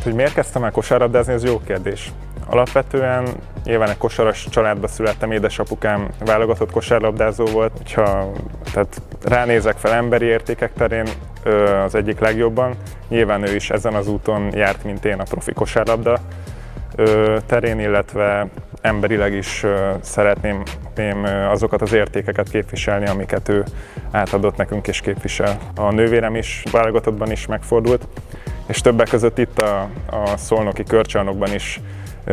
Hogy miért kezdtem el kosárlabdázni, ez jó kérdés. Alapvetően nyilván egy kosaras családba születtem, édesapukám válogatott kosárlabdázó volt, tehát ránézek fel emberi értékek terén az egyik legjobban. Nyilván ő is ezen az úton járt, mint én, a profi kosárlabda terén, illetve emberileg is szeretném azokat az értékeket képviselni, amiket ő átadott nekünk és képvisel. A nővérem is válogatottban is megfordult, és többek között itt a szolnoki körcsarnokban is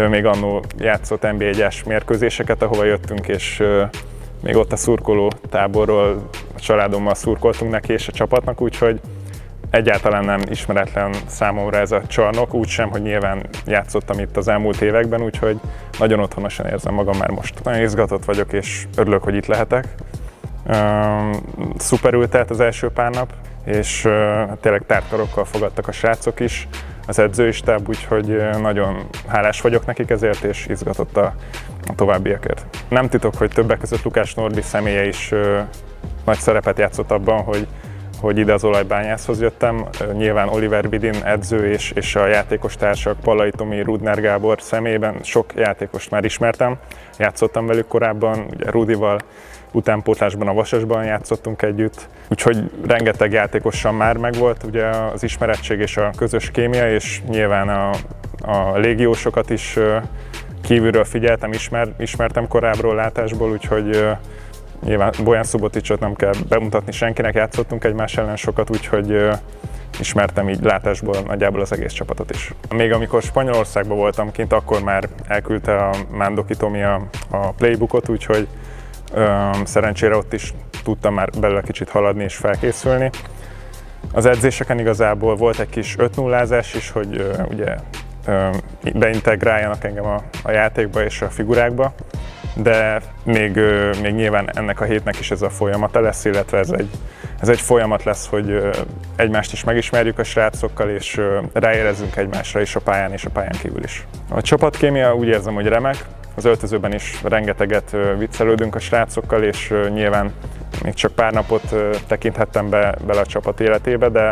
még annó játszott NB1-es mérkőzéseket, ahova jöttünk, és még ott a szurkoló táborról a családommal szurkoltunk neki és a csapatnak, úgyhogy egyáltalán nem ismeretlen számomra ez a csarnok, úgysem, hogy nyilván játszottam itt az elmúlt években, úgyhogy nagyon otthonosan érzem magam már most. Nagyon izgatott vagyok, és örülök, hogy itt lehetek. Szuperül telt az első pár nap, és tényleg tárkarokkal fogadtak a srácok is, az edzőistáb, úgyhogy nagyon hálás vagyok nekik ezért, és izgatott a továbbiakért. Nem titok, hogy többek között Lukács Norbi személye is nagy szerepet játszott abban, hogy ide az olajbányászhoz jöttem. Nyilván Oliver Vidin edző és a játékostársak, Pallai Tomi, Rudner Gábor személyében sok játékost már ismertem. Játszottam velük korábban, ugye Rudival, utánpótlásban a Vasasban játszottunk együtt. Úgyhogy rengeteg játékossal már megvolt ugye az ismerettség és a közös kémia, és nyilván a légiósokat is kívülről figyeltem, ismertem korábbról látásból, úgyhogy nyilván Bojan Szuboticsot nem kell bemutatni senkinek, játszottunk egymás ellen sokat, úgyhogy ismertem így látásból nagyjából az egész csapatot is. Még amikor Spanyolországban voltam kint, akkor már elküldte a Mándoki Tomi a playbookot, úgyhogy szerencsére ott is tudtam már belőle kicsit haladni és felkészülni. Az edzéseken igazából volt egy kis 5-0-ázás is, hogy ugye beintegráljanak engem a játékba és a figurákba, de még nyilván ennek a hétnek is ez a folyamata lesz, illetve ez egy folyamat lesz, hogy egymást is megismerjük a srácokkal, és ráérezzünk egymásra is a pályán és a pályán kívül is. A csapatkémia úgy érzem, hogy remek. Az öltözőben is rengeteget viccelődünk a srácokkal, és nyilván még csak pár napot tekinthettem bele a csapat életébe, de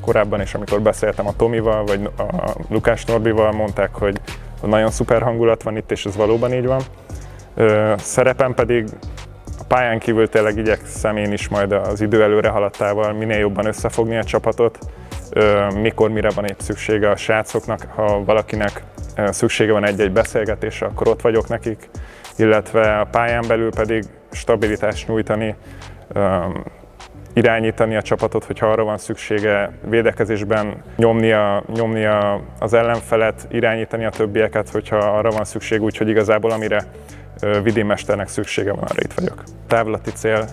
korábban is, amikor beszéltem a Tomival vagy a Lukács Norbival, mondták, hogy nagyon szuper hangulat van itt, és ez valóban így van. Szerepem pedig a pályán kívül tényleg igyekszem én is majd az idő előre haladtával minél jobban összefogni a csapatot, mikor mire van épp szüksége a srácoknak, ha valakinek szüksége van egy-egy beszélgetésre, akkor ott vagyok nekik, illetve a pályán belül pedig stabilitást nyújtani, irányítani a csapatot, hogyha arra van szüksége, védekezésben nyomni az ellenfelet, irányítani a többieket, hogyha arra van szükség, úgyhogy igazából amire Vidin mesternek szüksége van, arra itt vagyok. Távlati cél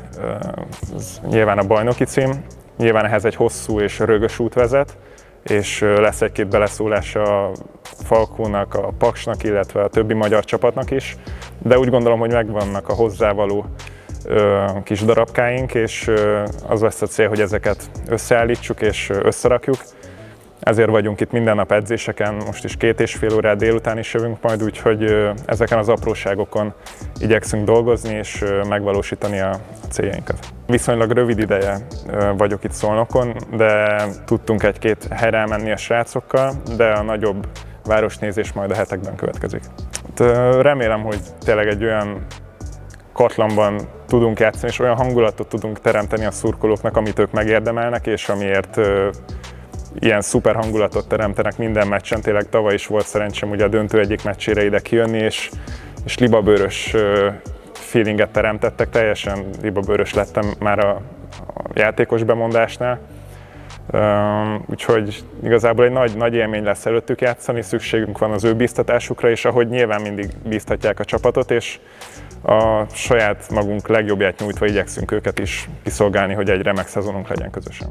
az nyilván a bajnoki cím, nyilván ehhez egy hosszú és rögös út vezet, és lesz egy-két beleszólás a Falkónak, a Paksnak, illetve a többi magyar csapatnak is, de úgy gondolom, hogy megvannak a hozzávaló kis darabkáink, és az lesz a cél, hogy ezeket összeállítsuk és összerakjuk. Ezért vagyunk itt minden nap edzéseken, most is 2,5 órát délután is jövünk majd, úgyhogy ezeken az apróságokon igyekszünk dolgozni és megvalósítani a céljainkat. Viszonylag rövid ideje vagyok itt Szolnokon, de tudtunk egy-két helyre elmenni a srácokkal, de a nagyobb városnézés majd a hetekben következik. Remélem, hogy tényleg egy olyan katlanban tudunk játszani, és olyan hangulatot tudunk teremteni a szurkolóknak, amit ők megérdemelnek, és amiért ilyen szuper hangulatot teremtenek minden meccsen. Tényleg tavaly is volt szerencsém ugye a döntő egyik meccsére ide kijönni, és libabőrös feelinget teremtettek. Teljesen libabőrös lettem már a játékos bemondásnál. Úgyhogy igazából egy nagy élmény lesz előttük játszani, szükségünk van az ő bíztatásukra, és ahogy nyilván mindig bíztatják a csapatot, és a saját magunk legjobbját nyújtva igyekszünk őket is kiszolgálni, hogy egy remek szezonunk legyen közösen.